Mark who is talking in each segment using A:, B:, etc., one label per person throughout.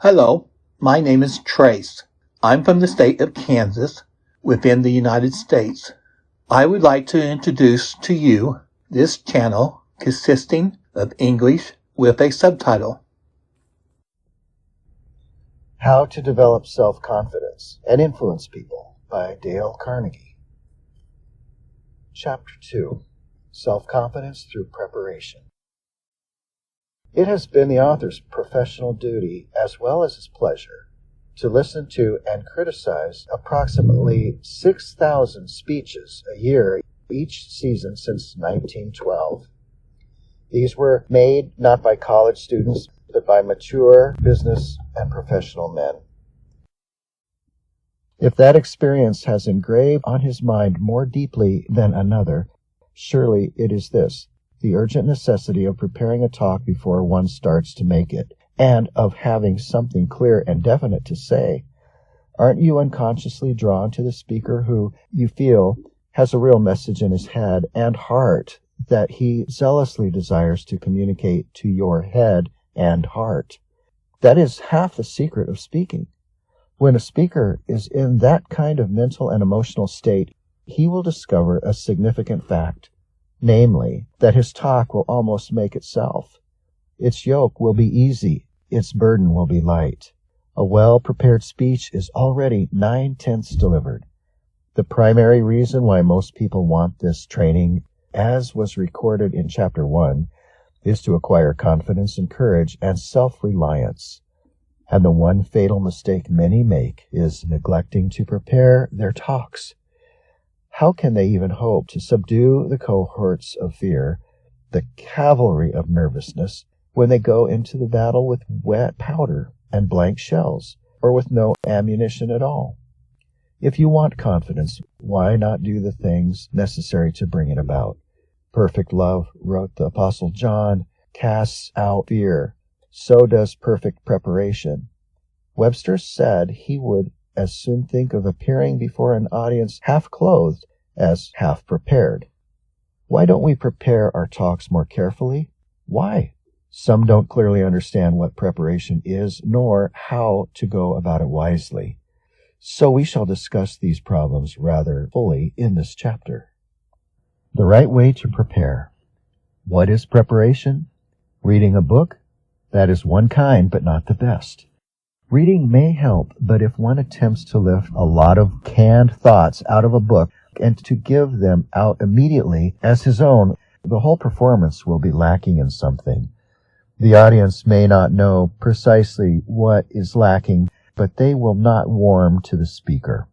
A: Hello, my name is Trace. I'm from the state of Kansas, within the United States. I would like to introduce to you this channel consisting of English with a subtitle.
B: How to Develop Self-Confidence and Influence People by Dale Carnegie. Chapter 2. Self-Confidence Through Preparation. It has been the author's professional duty, as well as his pleasure, to listen to and criticize approximately 6,000 speeches a year each season since 1912. These were made not by college students, but by mature business and professional men. If that experience has engraved on his mind more deeply than another, surely it is this: the urgent necessity of preparing a talk before one starts to make it, and of having something clear and definite to say. Aren't you unconsciously drawn to the speaker who, you feel, has a real message in his head and heart that he zealously desires to communicate to your head and heart? That is half the secret of speaking. When a speaker is in that kind of mental and emotional state, he will discover a significant fact, namely, that his talk will almost make itself. Its yoke will be easy, its burden will be light. A well-prepared speech is already 9/10 delivered. The primary reason why most people want this training, as was recorded in Chapter 1, is to acquire confidence and courage and self-reliance. And the one fatal mistake many make is neglecting to prepare their talks. How can they even hope to subdue the cohorts of fear, the cavalry of nervousness, when they go into the battle with wet powder and blank shells, or with no ammunition at all? If you want confidence, why not do the things necessary to bring it about? Perfect love, wrote the Apostle John, casts out fear. So does perfect preparation. Webster said he would as soon think of appearing before an audience half-clothed as half-prepared. Why don't we prepare our talks more carefully? Why? Some don't clearly understand what preparation is, nor how to go about it wisely. So we shall discuss these problems rather fully in this chapter. The right way to prepare. What is preparation? Reading a book? That is one kind, but not the best. Reading may help, but if one attempts to lift a lot of canned thoughts out of a book and to give them out immediately as his own, the whole performance will be lacking in something. The audience may not know precisely what is lacking, but they will not warm to the speaker.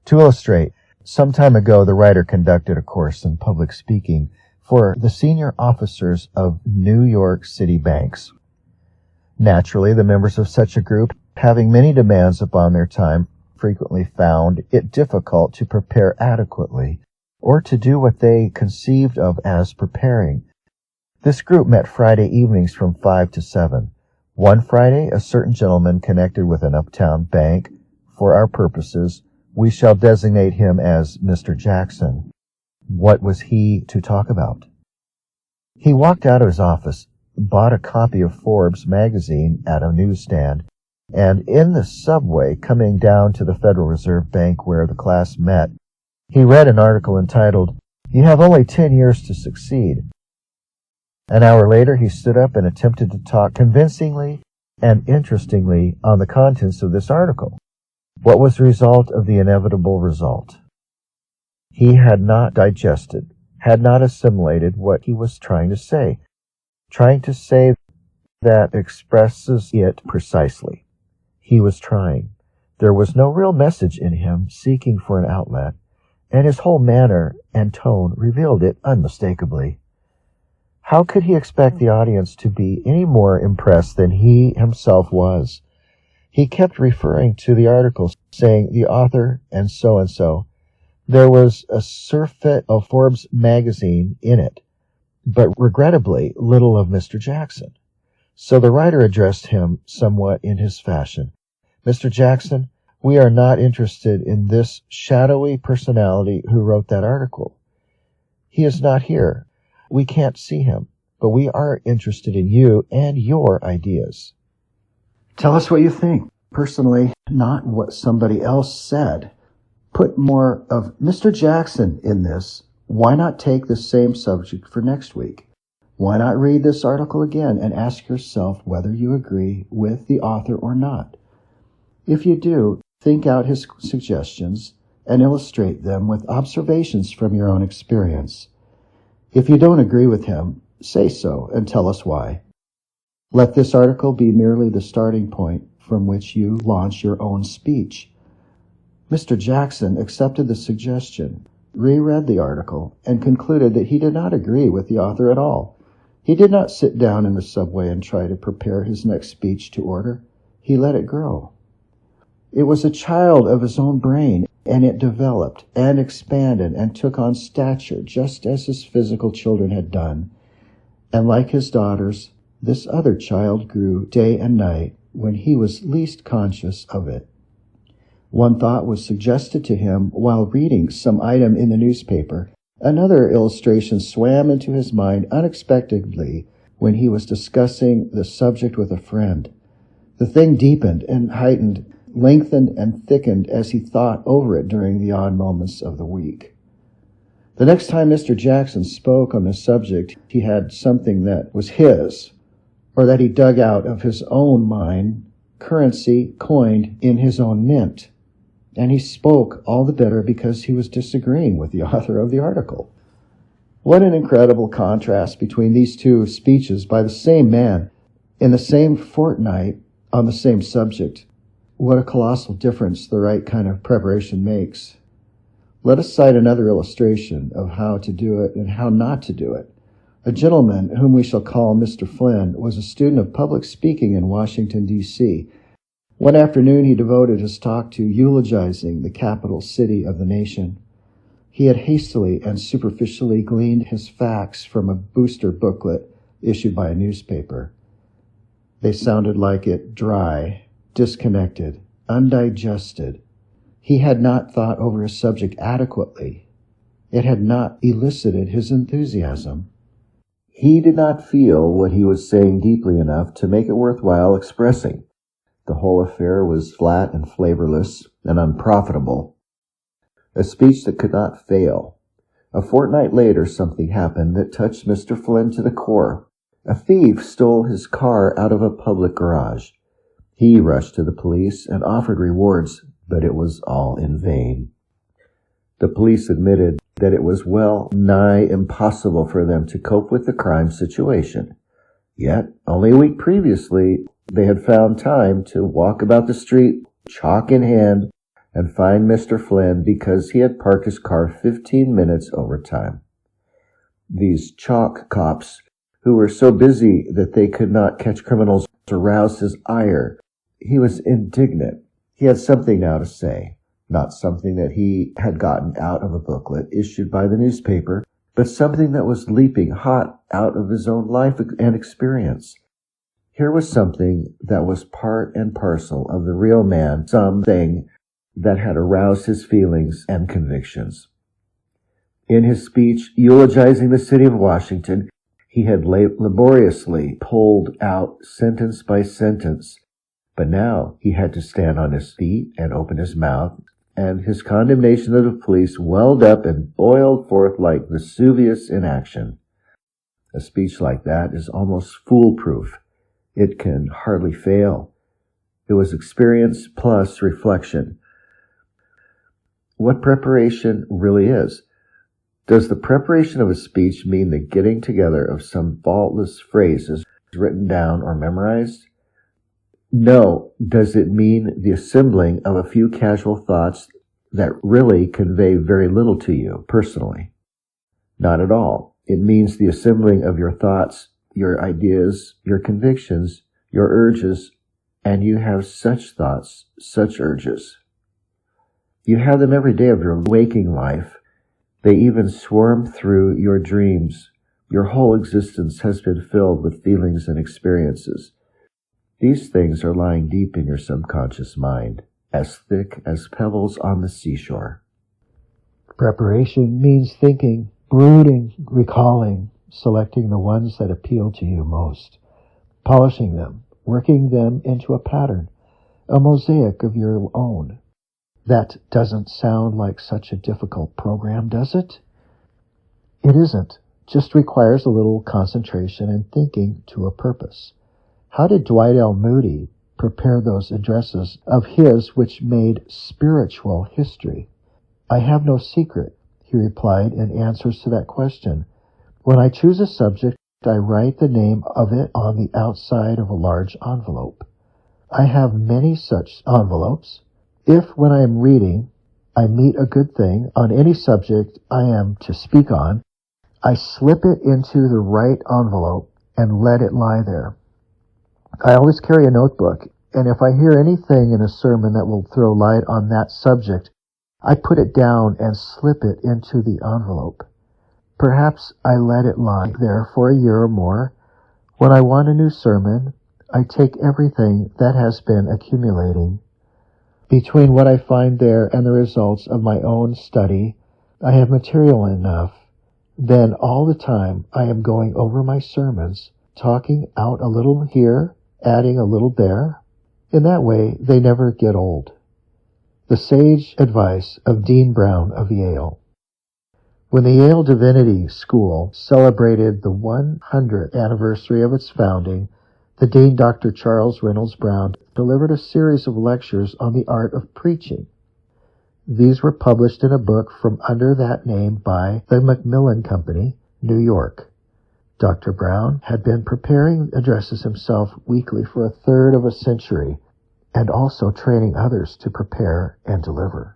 B: To illustrate, some time ago the writer conducted a course in public speaking for the senior officers of New York City banks. Naturally, the members of such a group, having many demands upon their time, frequently found it difficult to prepare adequately, or to do what they conceived of as preparing. This group met Friday evenings from 5 to 7. One Friday, a certain gentleman connected with an uptown bank, for our purposes, we shall designate him as Mr. Jackson. What was he to talk about? He walked out of his office, bought a copy of Forbes magazine at a newsstand, and in the subway coming down to the Federal Reserve Bank where the class met, he read an article entitled, "You have only 10 years to succeed." An hour later he stood up and attempted to talk convincingly and interestingly on the contents of this article. What was the result of the inevitable result? He had not digested, had not assimilated what he was trying to say that expresses it precisely. He was trying. There was no real message in him seeking for an outlet, and his whole manner and tone revealed it unmistakably. How could he expect the audience to be any more impressed than he himself was? He kept referring to the article, saying the author and so. There was a surfeit of Forbes magazine in it, but regrettably little of Mr. Jackson. So the writer addressed him somewhat in his fashion. "Mr. Jackson, we are not interested in this shadowy personality who wrote that article. He is not here. We can't see him, but we are interested in you and your ideas." Tell us what you think. Personally, not what somebody else said. Put more of Mr. Jackson in this. Why not take the same subject for next week? Why not read this article again and ask yourself whether you agree with the author or not? If you do, think out his suggestions and illustrate them with observations from your own experience. If you don't agree with him, say so and tell us why. Let this article be merely the starting point from which you launch your own speech. Mr. Jackson accepted the suggestion, reread the article, and concluded that he did not agree with the author at all. He did not sit down in the subway and try to prepare his next speech to order. He let it grow. It was a child of his own brain, and it developed and expanded and took on stature just as his physical children had done. And like his daughters, this other child grew day and night when he was least conscious of it. One thought was suggested to him while reading some item in the newspaper. Another illustration swam into his mind unexpectedly when he was discussing the subject with a friend. The thing deepened and heightened, lengthened and thickened as he thought over it during the odd moments of the week. The next time Mr. Jackson spoke on the subject, he had something that was his, or that he dug out of his own mind, currency coined in his own mint. And he spoke all the better because he was disagreeing with the author of the article. What an incredible contrast between these two speeches by the same man in the same fortnight on the same subject. What a colossal difference the right kind of preparation makes. Let us cite another illustration of how to do it and how not to do it. A gentleman, whom we shall call Mr. Flynn, was a student of public speaking in Washington, D.C. One afternoon he devoted his talk to eulogizing the capital city of the nation. He had hastily and superficially gleaned his facts from a booster booklet issued by a newspaper. They sounded like it dry, disconnected, undigested. He had not thought over his subject adequately. It had not elicited his enthusiasm. He did not feel what he was saying deeply enough to make it worthwhile expressing. The whole affair was flat and flavorless and unprofitable. A speech that could not fail. A fortnight later, something happened that touched Mr. Flynn to the core. A thief stole his car out of a public garage. He rushed to the police and offered rewards, but it was all in vain. The police admitted that it was well nigh impossible for them to cope with the crime situation. Yet, only a week previously, they had found time to walk about the street, chalk in hand, and find Mr. Flynn because he had parked his car 15 minutes over time. These chalk cops, who were so busy that they could not catch criminals, aroused his ire. He was indignant. He had something now to say, not something that he had gotten out of a booklet issued by the newspaper, but something that was leaping hot out of his own life and experience. Here was something that was part and parcel of the real man, something that had aroused his feelings and convictions. In his speech eulogizing the city of Washington, he had laboriously pulled out sentence by sentence, but now he had to stand on his feet and open his mouth, and his condemnation of the police welled up and boiled forth like Vesuvius in action. A speech like that is almost foolproof. It can hardly fail. It was experience plus reflection. What preparation really is. Does the preparation of a speech mean the getting together of some faultless phrases written down or memorized? No. Does it mean the assembling of a few casual thoughts that really convey very little to you personally? Not at all. It means the assembling of your thoughts, your ideas, your convictions, your urges, and you have such thoughts, such urges. You have them every day of your waking life. They even swarm through your dreams. Your whole existence has been filled with feelings and experiences. These things are lying deep in your subconscious mind, as thick as pebbles on the seashore. Preparation means thinking, brooding, recalling, selecting the ones that appeal to you most, polishing them, working them into a pattern, a mosaic of your own. That doesn't sound like such a difficult program, does it? It isn't. Just requires a little concentration and thinking to a purpose. How did Dwight L. Moody prepare those addresses of his which made spiritual history? I have no secret, he replied in answers to that question. When I choose a subject, I write the name of it on the outside of a large envelope. I have many such envelopes. If, when I am reading, I meet a good thing on any subject I am to speak on, I slip it into the right envelope and let it lie there. I always carry a notebook, and if I hear anything in a sermon that will throw light on that subject, I put it down and slip it into the envelope. Perhaps I let it lie there for a year or more. When I want a new sermon, I take everything that has been accumulating. Between what I find there and the results of my own study, I have material enough. Then all the time I am going over my sermons, talking out a little here, adding a little there. In that way, they never get old. The sage advice of Dean Brown of Yale. When the Yale Divinity School celebrated the 100th anniversary of its founding, the Dean, Dr. Charles Reynolds Brown, delivered a series of lectures on the art of preaching. These were published in a book from under that name by the Macmillan Company, New York. Dr. Brown had been preparing addresses himself weekly for a third of a century, and also training others to prepare and deliver.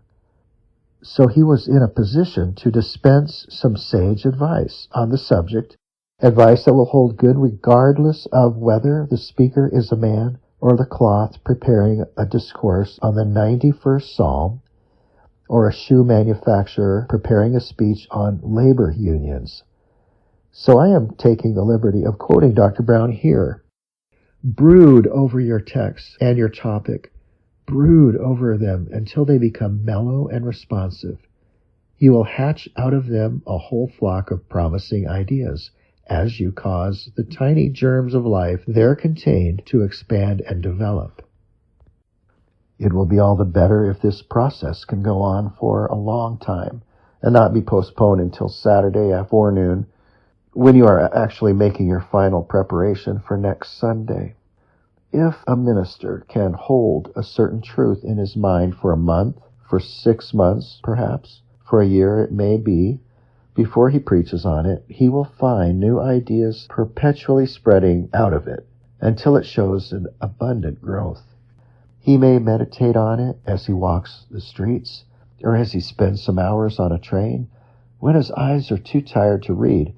B: So he was in a position to dispense some sage advice on the subject, advice that will hold good regardless of whether the speaker is a man or the cloth preparing a discourse on the 91st Psalm, or a shoe manufacturer preparing a speech on labor unions. So I am taking the liberty of quoting Dr. Brown here. Brood over your text and your topic. Brood over them until they become mellow and responsive. You will hatch out of them a whole flock of promising ideas, as you cause the tiny germs of life there contained to expand and develop. It will be all the better if this process can go on for a long time and not be postponed until Saturday forenoon, when you are actually making your final preparation for next Sunday. If a minister can hold a certain truth in his mind for a month, for 6 months perhaps, for a year it may be, before he preaches on it, he will find new ideas perpetually spreading out of it until it shows an abundant growth. He may meditate on it as he walks the streets, or as he spends some hours on a train, when his eyes are too tired to read.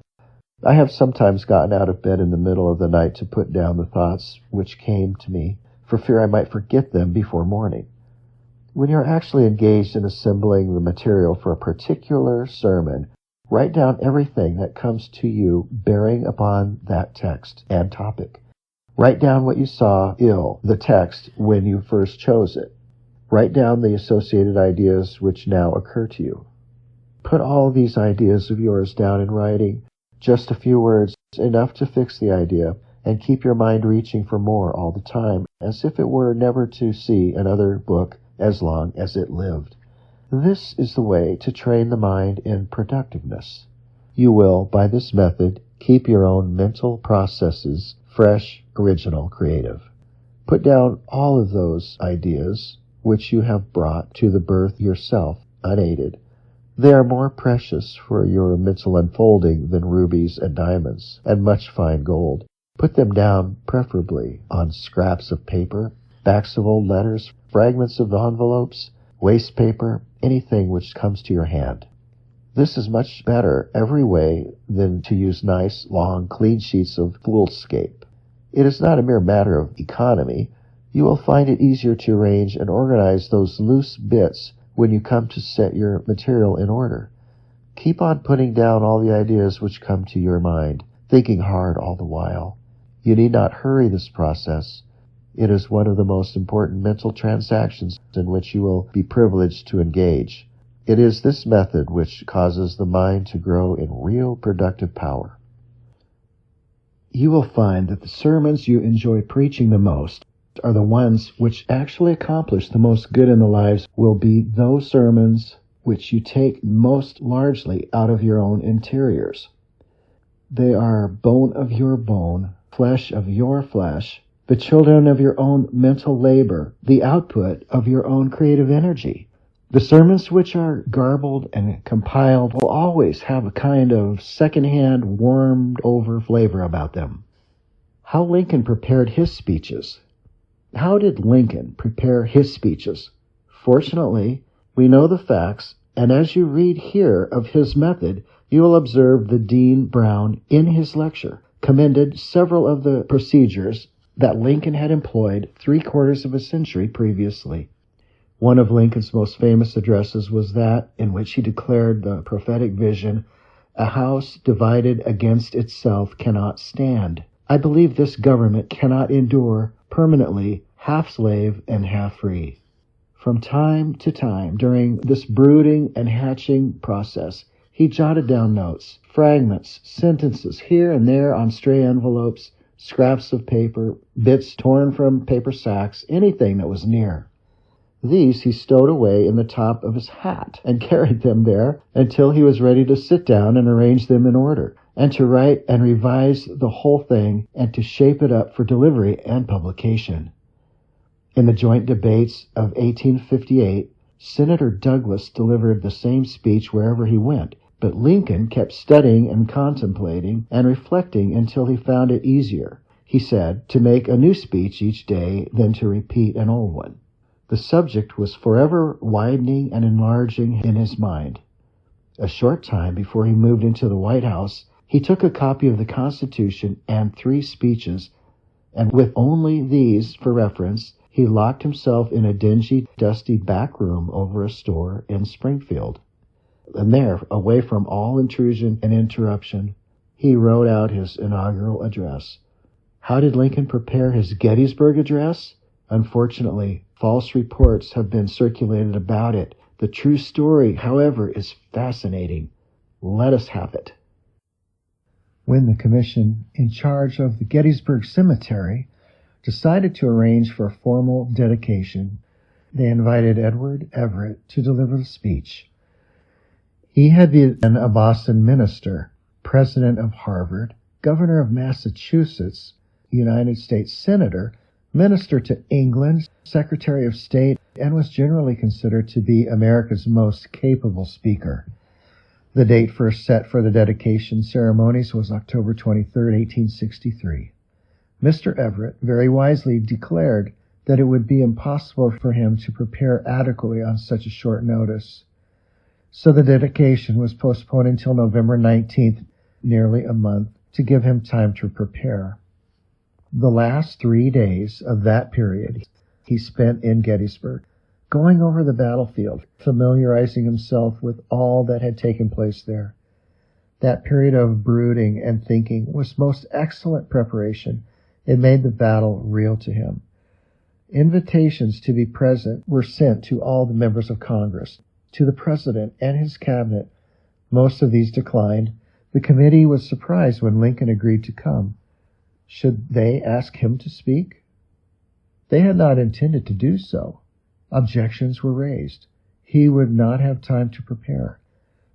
B: I have sometimes gotten out of bed in the middle of the night to put down the thoughts which came to me, for fear I might forget them before morning. When you are actually engaged in assembling the material for a particular sermon, write down everything that comes to you bearing upon that text and topic. Write down what you saw the text when you first chose it. Write down the associated ideas which now occur to you. Put all these ideas of yours down in writing, just a few words, enough to fix the idea, and keep your mind reaching for more all the time, as if it were never to see another book as long as it lived. This is the way to train the mind in productiveness. You will, by this method, keep your own mental processes fresh, original, creative. Put down all of those ideas which you have brought to the birth yourself, unaided. They are more precious for your mental unfolding than rubies and diamonds, and much fine gold. Put them down, preferably, on scraps of paper, backs of old letters, fragments of envelopes, waste paper, anything which comes to your hand. This is much better every way than to use nice, long, clean sheets of foolscape. It is not a mere matter of economy. You will find it easier to arrange and organize those loose bits when you come to set your material in order. Keep on putting down all the ideas which come to your mind, thinking hard all the while. You need not hurry this process. It is one of the most important mental transactions in which you will be privileged to engage. It is this method which causes the mind to grow in real productive power. You will find that the sermons you enjoy preaching the most are the ones which actually accomplish the most good in the lives will be those sermons which you take most largely out of your own interiors. They are bone of your bone, flesh of your flesh, the children of your own mental labor, the output of your own creative energy. The sermons which are garbled and compiled will always have a kind of second-hand, warmed-over flavor about them. How Lincoln prepared his speeches. How did Lincoln prepare his speeches? Fortunately, we know the facts, and as you read here of his method, you will observe that Dean Brown, in his lecture, commended several of the procedures that Lincoln had employed 3/4 of a century previously. One of Lincoln's most famous addresses was that in which he declared the prophetic vision, "A house divided against itself cannot stand. I believe this government cannot endure permanently half slave and half free." From time to time, during this brooding and hatching process, he jotted down notes, fragments, sentences here and there on stray envelopes, scraps of paper, bits torn from paper sacks, anything that was near. These he stowed away in the top of his hat and carried them there until he was ready to sit down and arrange them in order, and to write and revise the whole thing and to shape it up for delivery and publication. In the joint debates of 1858, Senator Douglas delivered the same speech wherever he went, but Lincoln kept studying and contemplating and reflecting until he found it easier, he said, to make a new speech each day than to repeat an old one. The subject was forever widening and enlarging in his mind. A short time before he moved into the White House, he took a copy of the Constitution and 3 speeches, and with only these for reference, he locked himself in a dingy, dusty back room over a store in Springfield. And there, away from all intrusion and interruption, he wrote out his inaugural address. How did Lincoln prepare his Gettysburg Address? Unfortunately, false reports have been circulated about it. The true story, however, is fascinating. Let us have it. When the commission in charge of the Gettysburg Cemetery decided to arrange for a formal dedication, they invited Edward Everett to deliver the speech. He had been a Boston minister, president of Harvard, governor of Massachusetts, United States senator, minister to England, Secretary of State, and was generally considered to be America's most capable speaker. The date first set for the dedication ceremonies was October 23, 1863. Mr. Everett very wisely declared that it would be impossible for him to prepare adequately on such a short notice. So the dedication was postponed until November 19th, nearly a month, to give him time to prepare. The last 3 days of that period he spent in Gettysburg, going over the battlefield, familiarizing himself with all that had taken place there. That period of brooding and thinking was most excellent preparation. It made the battle real to him. Invitations to be present were sent to all the members of Congress, to the President and his cabinet. Most of these declined. The committee was surprised when Lincoln agreed to come. Should they ask him to speak? They had not intended to do so. Objections were raised. He would not have time to prepare.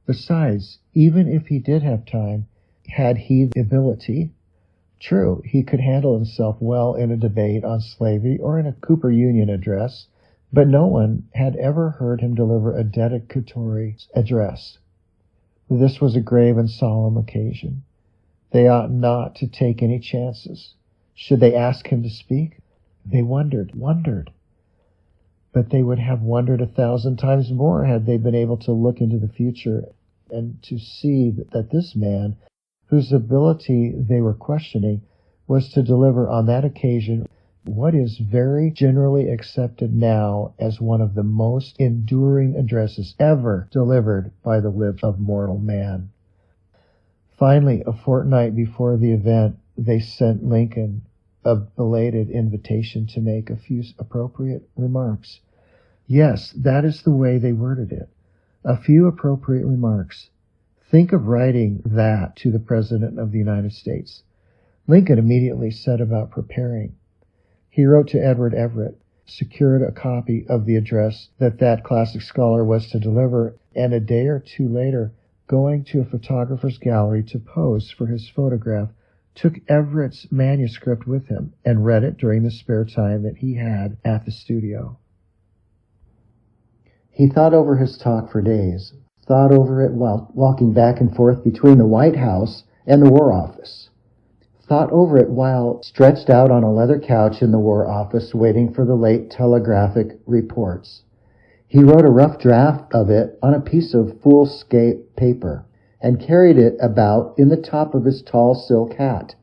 B: Besides, even if he did have time, had he the ability? True, he could handle himself well in a debate on slavery or in a Cooper Union address, but no one had ever heard him deliver a dedicatory address. This was a grave and solemn occasion. They ought not to take any chances. Should they ask him to speak? They wondered. But they would have wondered 1,000 times more had they been able to look into the future and to see that this man, whose ability they were questioning, was to deliver on that occasion what is very generally accepted now as one of the most enduring addresses ever delivered by the lips of mortal man. Finally, a fortnight before the event, they sent Lincoln a belated invitation to make a few appropriate remarks. Yes, that is the way they worded it. A few appropriate remarks. Think of writing that to the President of the United States. Lincoln immediately set about preparing. He wrote to Edward Everett, secured a copy of the address that classic scholar was to deliver, and a day or two later, going to a photographer's gallery to pose for his photograph, took Everett's manuscript with him and read it during the spare time that he had at the studio. He thought over his talk for days, thought over it while walking back and forth between the White House and the War Office, thought over it while stretched out on a leather couch in the War Office waiting for the late telegraphic reports. He wrote a rough draft of it on a piece of foolscap paper and carried it about in the top of his tall silk hat.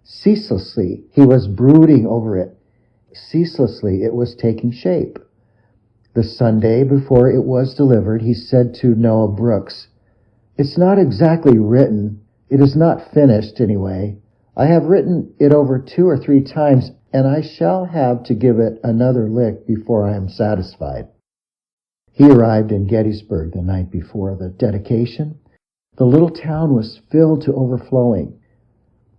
B: Ceaselessly, he was brooding over it. Ceaselessly, it was taking shape. The Sunday before it was delivered, he said to Noah Brooks, "It's not exactly written. It is not finished, anyway. I have written it over 2 or 3 times, and I shall have to give it another lick before I am satisfied." He arrived in Gettysburg the night before the dedication. The little town was filled to overflowing.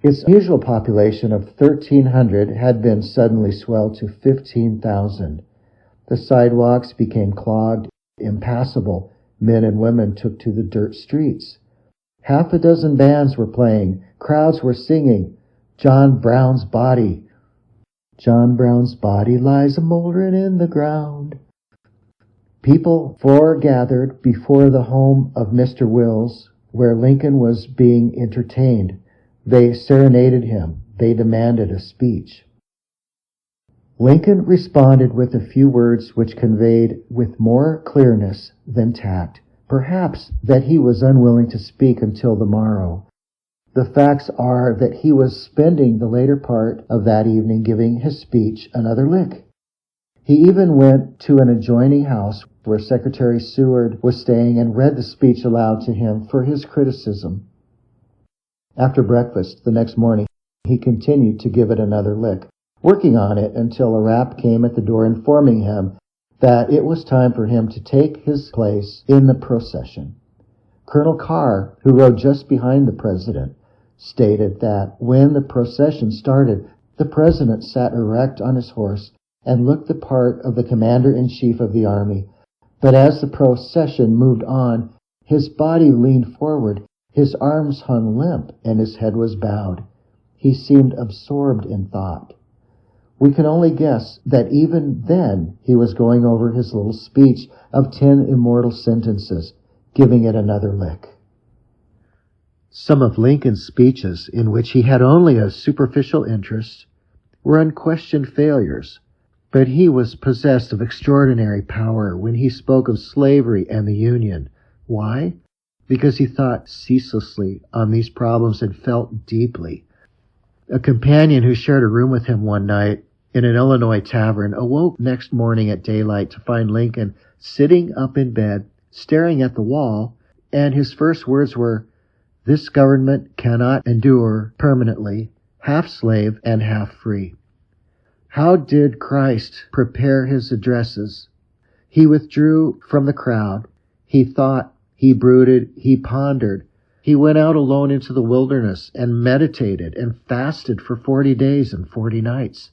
B: Its usual population of 1,300 had been suddenly swelled to 15,000. The sidewalks became clogged, impassable. Men and women took to the dirt streets. Half a dozen bands were playing. Crowds were singing, "John Brown's body. John Brown's body lies a-mouldering in the ground." People foregathered before the home of Mr. Wills, where Lincoln was being entertained. They serenaded him. They demanded a speech. Lincoln responded with a few words which conveyed with more clearness than tact, perhaps, that he was unwilling to speak until the morrow. The facts are that he was spending the later part of that evening giving his speech another lick. He even went to an adjoining house where Secretary Seward was staying and read the speech aloud to him for his criticism. After breakfast the next morning, he continued to give it another lick, working on it until a rap came at the door informing him that it was time for him to take his place in the procession. Colonel Carr, who rode just behind the president, stated that when the procession started, the president sat erect on his horse and looked the part of the commander-in-chief of the army. But as the procession moved on, his body leaned forward, his arms hung limp, and his head was bowed. He seemed absorbed in thought. We can only guess that even then he was going over his little speech of 10 immortal sentences, giving it another lick. Some of Lincoln's speeches, in which he had only a superficial interest, were unquestioned failures, but he was possessed of extraordinary power when he spoke of slavery and the Union. Why? Because he thought ceaselessly on these problems and felt deeply. A companion who shared a room with him one night in an Illinois tavern awoke next morning at daylight to find Lincoln sitting up in bed, staring at the wall, and his first words were, "This government cannot endure permanently, half slave and half free." How did Christ prepare his addresses? He withdrew from the crowd. He thought, he brooded, he pondered. He went out alone into the wilderness and meditated and fasted for 40 days and 40 nights.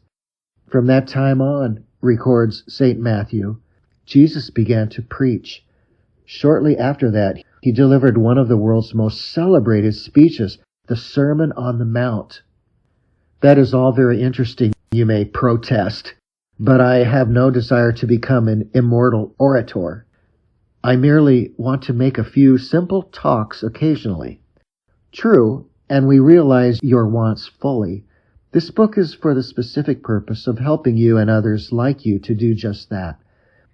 B: From that time on, records St. Matthew, Jesus began to preach. Shortly after that, he delivered one of the world's most celebrated speeches, the Sermon on the Mount. That is all very interesting, you may protest, but I have no desire to become an immortal orator. I merely want to make a few simple talks occasionally. True, and we realize your wants fully. This book is for the specific purpose of helping you and others like you to do just that.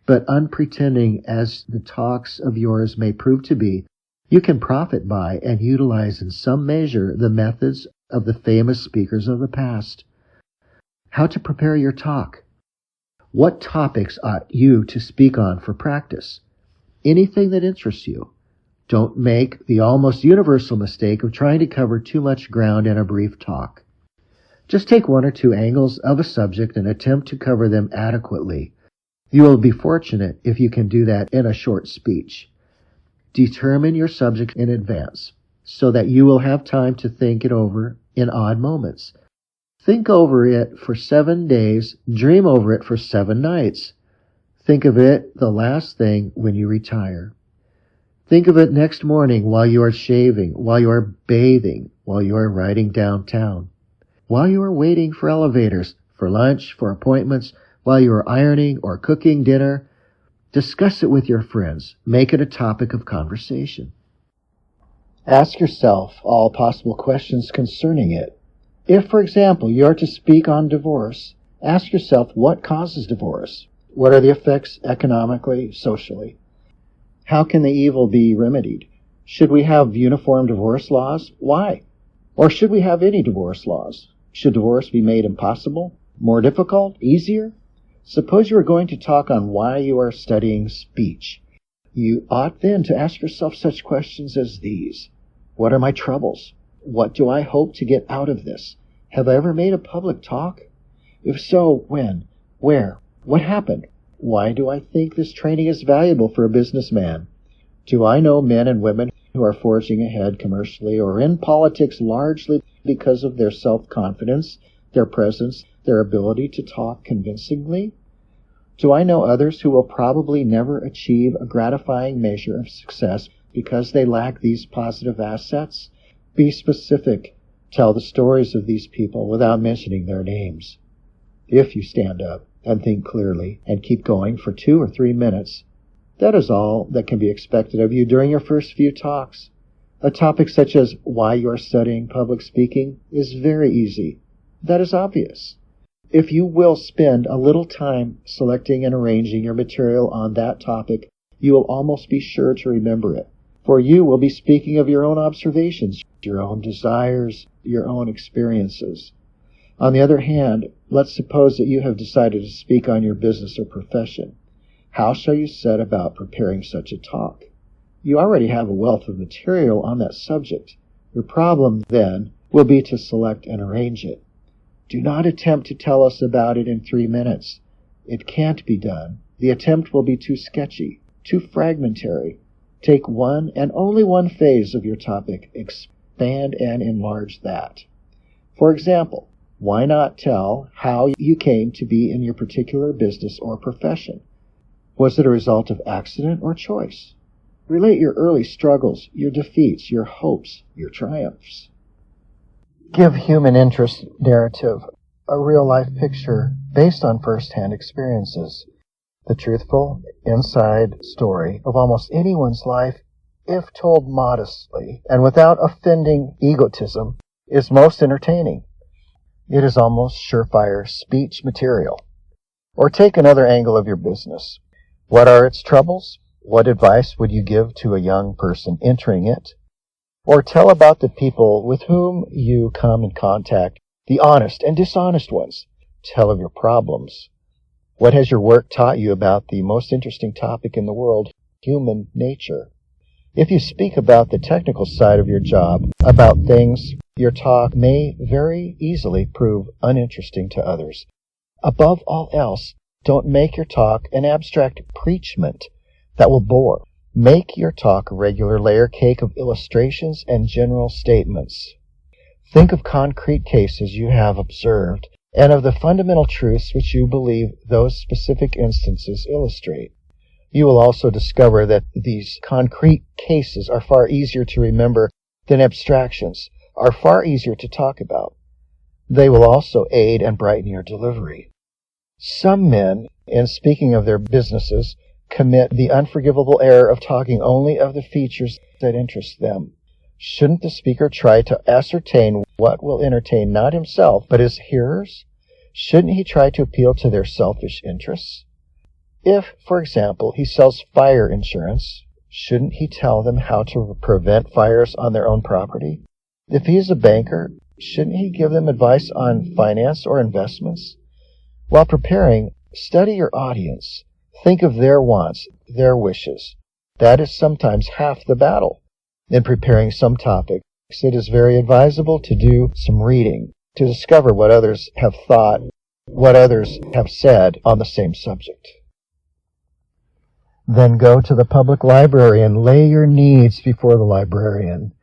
B: But unpretending as the talks of yours may prove to be, you can profit by and utilize in some measure the methods of the famous speakers of the past. How to prepare your talk. What topics ought you to speak on for practice? Anything that interests you. Don't make the almost universal mistake of trying to cover too much ground in a brief talk. Just take 1 or 2 angles of a subject and attempt to cover them adequately. You will be fortunate if you can do that in a short speech. Determine your subject in advance so that you will have time to think it over in odd moments. Think over it for 7 days. Dream over it for 7 nights. Think of it the last thing when you retire. Think of it next morning while you are shaving, while you are bathing, while you are riding downtown, while you are waiting for elevators, for lunch, for appointments, while you are ironing or cooking dinner. Discuss it with your friends. Make it a topic of conversation. Ask yourself all possible questions concerning it. If, for example, you are to speak on divorce, ask yourself what causes divorce. What are the effects economically, socially? How can the evil be remedied? Should we have uniform divorce laws? Why? Or should we have any divorce laws? Should divorce be made impossible? More difficult? Easier? Suppose you are going to talk on why you are studying speech. You ought then to ask yourself such questions as these. What are my troubles? What do I hope to get out of this? Have I ever made a public talk? If so, when? Where? What happened? Why do I think this training is valuable for a businessman? Do I know men and women who are forging ahead commercially or in politics largely because of their self-confidence, their presence, their ability to talk convincingly? Do I know others who will probably never achieve a gratifying measure of success because they lack these positive assets? Be specific. Tell the stories of these people without mentioning their names. If you stand up and think clearly and keep going for 2 or 3 minutes, that is all that can be expected of you during your first few talks. A topic such as why you are studying public speaking is very easy. That is obvious. If you will spend a little time selecting and arranging your material on that topic, you will almost be sure to remember it. For you will be speaking of your own observations, your own desires, your own experiences. On the other hand, let's suppose that you have decided to speak on your business or profession. How shall you set about preparing such a talk? You already have a wealth of material on that subject. Your problem, then, will be to select and arrange it. Do not attempt to tell us about it in 3 minutes. It can't be done. The attempt will be too sketchy, too fragmentary. Take one and only one phase of your topic, expand and enlarge that. For example, why not tell how you came to be in your particular business or profession? Was it a result of accident or choice? Relate your early struggles, your defeats, your hopes, your triumphs. Give human interest narrative, a real-life picture based on first-hand experiences. The truthful, inside story of almost anyone's life, if told modestly and without offending egotism, is most entertaining. It is almost surefire speech material. Or take another angle of your business. What are its troubles? What advice would you give to a young person entering it? Or tell about the people with whom you come in contact, the honest and dishonest ones. Tell of your problems. What has your work taught you about the most interesting topic in the world, human nature? If you speak about the technical side of your job, about things, your talk may very easily prove uninteresting to others. Above all else, don't make your talk an abstract preachment that will bore. Make your talk a regular layer cake of illustrations and general statements. Think of concrete cases you have observed and of the fundamental truths which you believe those specific instances illustrate. You will also discover that these concrete cases are far easier to remember than abstractions, are far easier to talk about. They will also aid and brighten your delivery. Some men, in speaking of their businesses, commit the unforgivable error of talking only of the features that interest them. Shouldn't the speaker try to ascertain what will entertain not himself, but his hearers? Shouldn't he try to appeal to their selfish interests? If, for example, he sells fire insurance, shouldn't he tell them how to prevent fires on their own property? If he is a banker, shouldn't he give them advice on finance or investments? While preparing, study your audience. Think of their wants, their wishes. That is sometimes half the battle. In preparing some topics, it is very advisable to do some reading, to discover what others have thought, what others have said on the same subject. Then go to the public library and lay your needs before the librarian.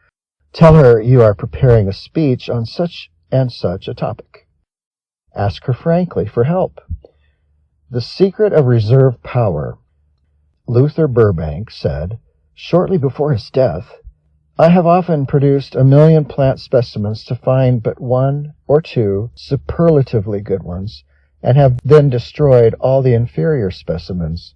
B: Tell her you are preparing a speech on such and such a topic. Ask her frankly for help. The secret of reserve power. Luther Burbank said, shortly before his death, I have often produced 1,000,000 plant specimens to find but one or two superlatively good ones, and have then destroyed all the inferior specimens.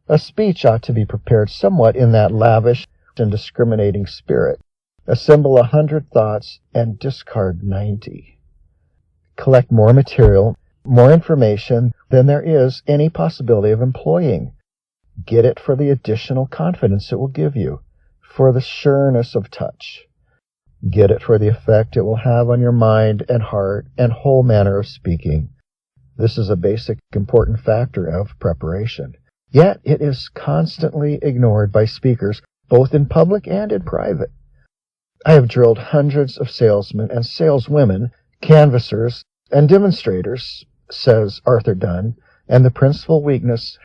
B: A speech ought to be prepared somewhat in that lavish and discriminating spirit. Assemble 100 thoughts and discard 90. Collect more material, more information than there is any possibility of employing. Get it for the additional confidence it will give you, for the sureness of touch. Get it for the effect it will have on your mind and heart and whole manner of speaking. This is a basic, important factor of preparation. Yet it is constantly ignored by speakers, both in public and in private. I have drilled hundreds of salesmen and saleswomen, canvassers, and demonstrators, says Arthur Dunn, and the principal weakness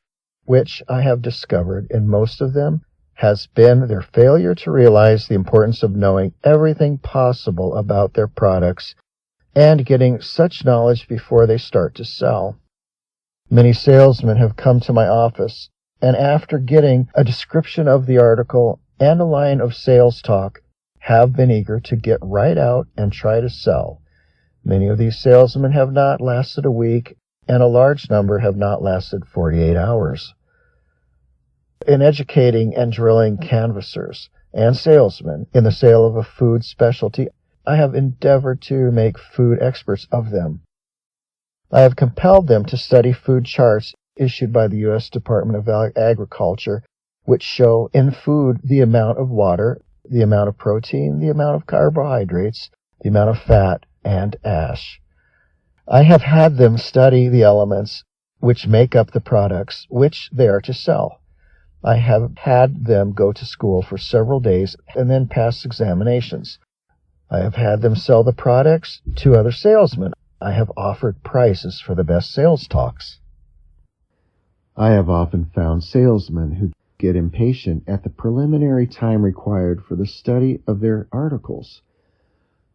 B: which I have discovered in most of them has been their failure to realize the importance of knowing everything possible about their products and getting such knowledge before they start to sell. Many salesmen have come to my office, and after getting a description of the article and a line of sales talk, have been eager to get right out and try to sell. Many of these salesmen have not lasted a week, and a large number have not lasted 48 hours. In educating and drilling canvassers and salesmen in the sale of a food specialty, I have endeavored to make food experts of them. I have compelled them to study food charts issued by the U.S. Department of Agriculture, which show in food the amount of water, the amount of protein, the amount of carbohydrates, the amount of fat, and ash. I have had them study the elements which make up the products which they are to sell. I have had them go to school for several days and then pass examinations. I have had them sell the products to other salesmen. I have offered prizes for the best sales talks. I have often found salesmen who get impatient at the preliminary time required for the study of their articles.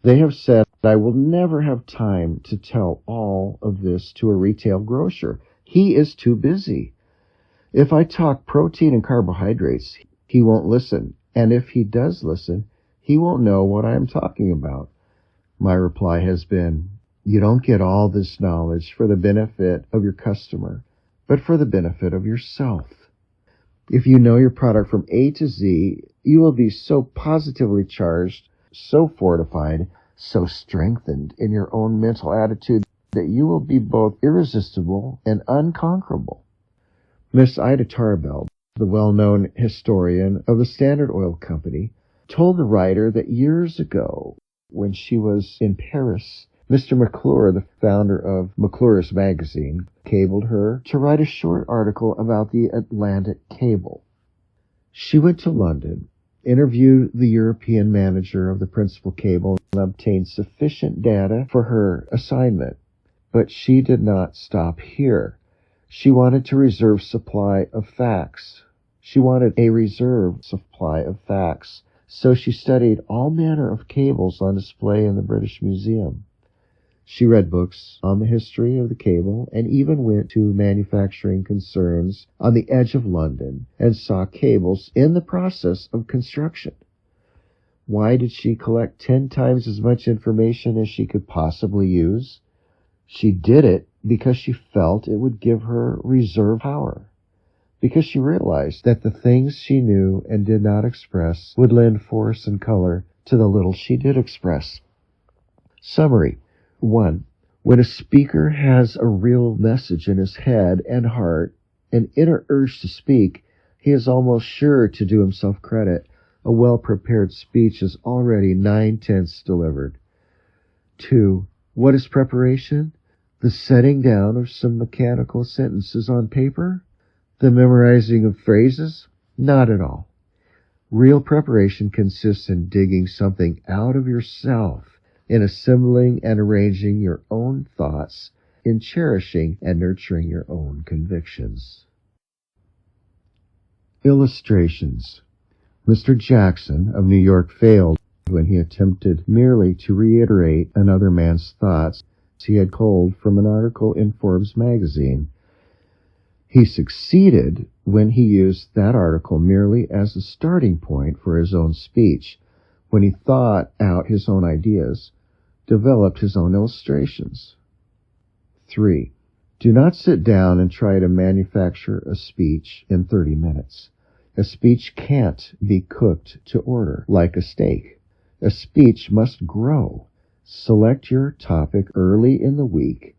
B: They have said, I will never have time to tell all of this to a retail grocer. He is too busy. If I talk protein and carbohydrates, he won't listen, and if he does listen, he won't know what I am talking about. My reply has been, you don't get all this knowledge for the benefit of your customer, but for the benefit of yourself. If you know your product from A to Z, you will be so positively charged, so fortified, so strengthened in your own mental attitude that you will be both irresistible and unconquerable. Miss Ida Tarbell, the well-known historian of the Standard Oil Company, told the writer that years ago, when she was in Paris, Mr. McClure, the founder of McClure's magazine, cabled her to write a short article about the Atlantic Cable. She went to London, interviewed the European manager of the principal cable, and obtained sufficient data for her assignment. But she did not stop here. She wanted to reserve supply of facts. She wanted a reserve supply of facts, so she studied all manner of cables on display in the British Museum. She read books on the history of the cable and even went to manufacturing concerns on the edge of London and saw cables in the process of construction. Why did she collect 10 times as much information as she could possibly use? She did it because she felt it would give her reserve power, because she realized that the things she knew and did not express would lend force and color to the little she did express. Summary. 1. When a speaker has a real message in his head and heart, an inner urge to speak, he is almost sure to do himself credit. A well-prepared speech is already 9/10 delivered. 2. What is preparation? The setting down of some mechanical sentences on paper? The memorizing of phrases? Not at all. Real preparation consists in digging something out of yourself, in assembling and arranging your own thoughts, in cherishing and nurturing your own convictions. Illustrations. Mr. Jackson of New York failed when he attempted merely to reiterate another man's thoughts he had culled from an article in Forbes magazine. He succeeded when he used that article merely as a starting point for his own speech, when he thought out his own ideas, developed his own illustrations. 3. Do not sit down and try to manufacture a speech in 30 minutes. A speech can't be cooked to order like a steak. A speech must grow. Select your topic early in the week.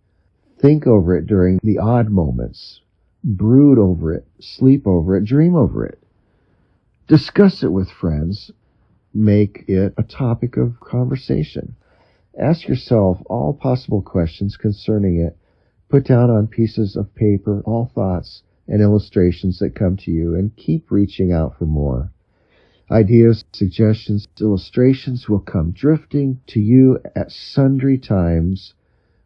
B: Think over it during the odd moments. Brood over it, sleep over it, dream over it. Discuss it with friends. Make it a topic of conversation. Ask yourself all possible questions concerning it. Put down on pieces of paper all thoughts and illustrations that come to you, and keep reaching out for more. Ideas, suggestions, illustrations will come drifting to you at sundry times,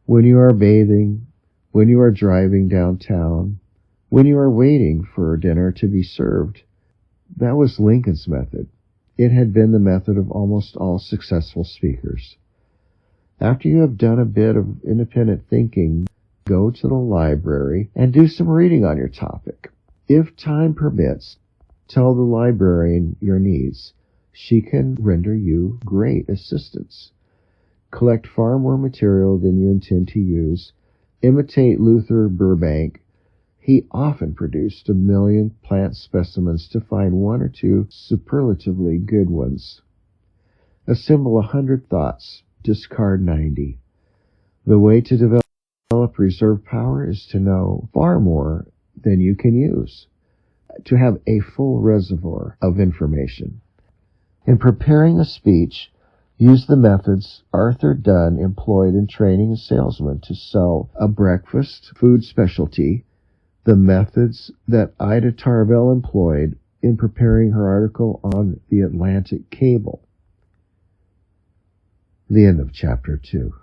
B: when you are bathing, when you are driving downtown, when you are waiting for dinner to be served. That was Lincoln's method. It had been the method of almost all successful speakers. After you have done a bit of independent thinking, go to the library and do some reading on your topic. If time permits, tell the librarian your needs. She can render you great assistance. Collect far more material than you intend to use. Imitate Luther Burbank. He often produced 1 million plant specimens to find 1 or 2 superlatively good ones. Assemble 100 thoughts. Discard 90. The way to develop reserve power is to know far more than you can use, to have a full reservoir of information. In preparing a speech, use the methods Arthur Dunn employed in training a salesman to sell a breakfast food specialty, the methods that Ida Tarbell employed in preparing her article on the Atlantic cable. The end of Chapter 2.